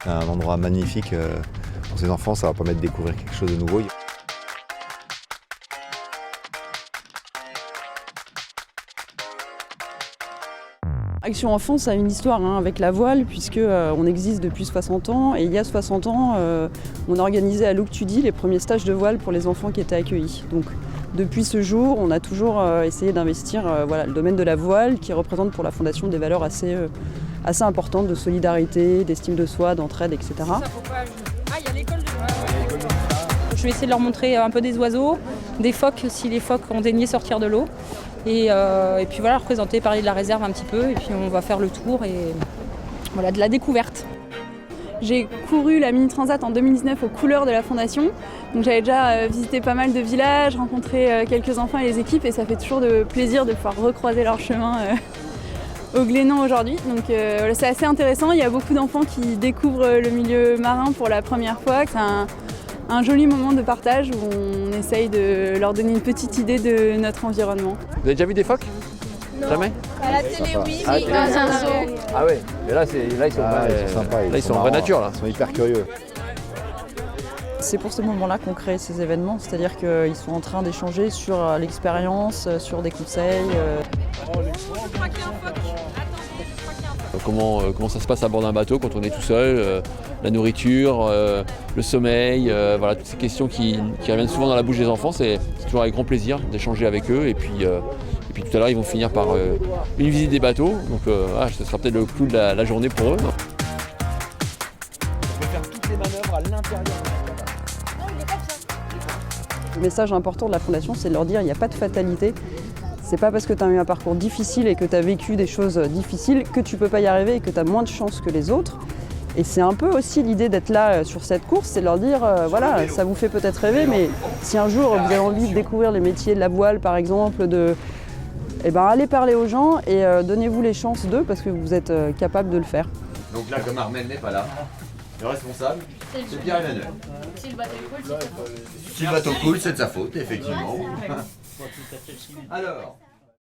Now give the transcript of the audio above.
C'est un endroit magnifique pour ces enfants, ça va permettre de découvrir quelque chose de nouveau. Action Enfance a une histoire avec la voile puisque on existe depuis 60 ans et il y a 60 ans on a organisé à Louctudi les premiers stages de voile pour les enfants qui étaient accueillis. Donc depuis ce jour on a toujours essayé d'investir le domaine de la voile qui représente pour la Fondation des valeurs assez importantes de solidarité, d'estime de soi, d'entraide, etc. Je vais essayer de leur montrer un peu des oiseaux, des phoques si les phoques ont daigné sortir de l'eau. Et puis voilà, représenter, parler de la réserve un petit peu, et puis on va faire le tour et voilà, de la découverte. J'ai couru la Mini Transat en 2019 aux couleurs de la Fondation. Donc j'avais déjà visité pas mal de villages, rencontré quelques enfants et les équipes, et ça fait toujours de plaisir de pouvoir recroiser leur chemin au Glénan aujourd'hui. Donc c'est assez intéressant, il y a beaucoup d'enfants qui découvrent le milieu marin pour la première fois. C'est un joli moment de partage où on essaye de leur donner une petite idée de notre environnement. Vous avez déjà vu des phoques? Non. Jamais? À la télé, oui, mais dans un zoo. Ah ouais, mais là, ils sont sympas. Là, ils sont en vraie nature. Là. Ils sont hyper curieux. C'est pour ce moment-là qu'on crée ces événements, c'est-à-dire qu'ils sont en train d'échanger sur l'expérience, sur des conseils. Comment ça se passe à bord d'un bateau quand on est tout seul, la nourriture, le sommeil, voilà, toutes ces questions qui reviennent souvent dans la bouche des enfants, c'est toujours avec grand plaisir d'échanger avec eux. Et puis tout à l'heure, ils vont finir par une visite des bateaux, donc ce sera peut-être le clou de la journée pour eux. On peut faire toutes les manœuvres à l'intérieur. Le message important de la Fondation, c'est de leur dire qu'il n'y a pas de fatalité. C'est pas parce que tu as eu un parcours difficile et que tu as vécu des choses difficiles que tu peux pas y arriver et que tu as moins de chance que les autres. Et c'est un peu aussi l'idée d'être là sur cette course, c'est de leur dire, voilà, ça vous fait peut-être rêver, mais si un jour vous avez envie de découvrir les métiers de la voile, par exemple, allez parler aux gens et donnez-vous les chances d'eux parce que vous êtes capable de le faire. Donc là, comme Armel n'est pas là, le responsable, c'est Pierre-Emmanuel. Si le bateau coule, c'est ça. Si le bateau coule, c'est de sa faute, effectivement. Alors.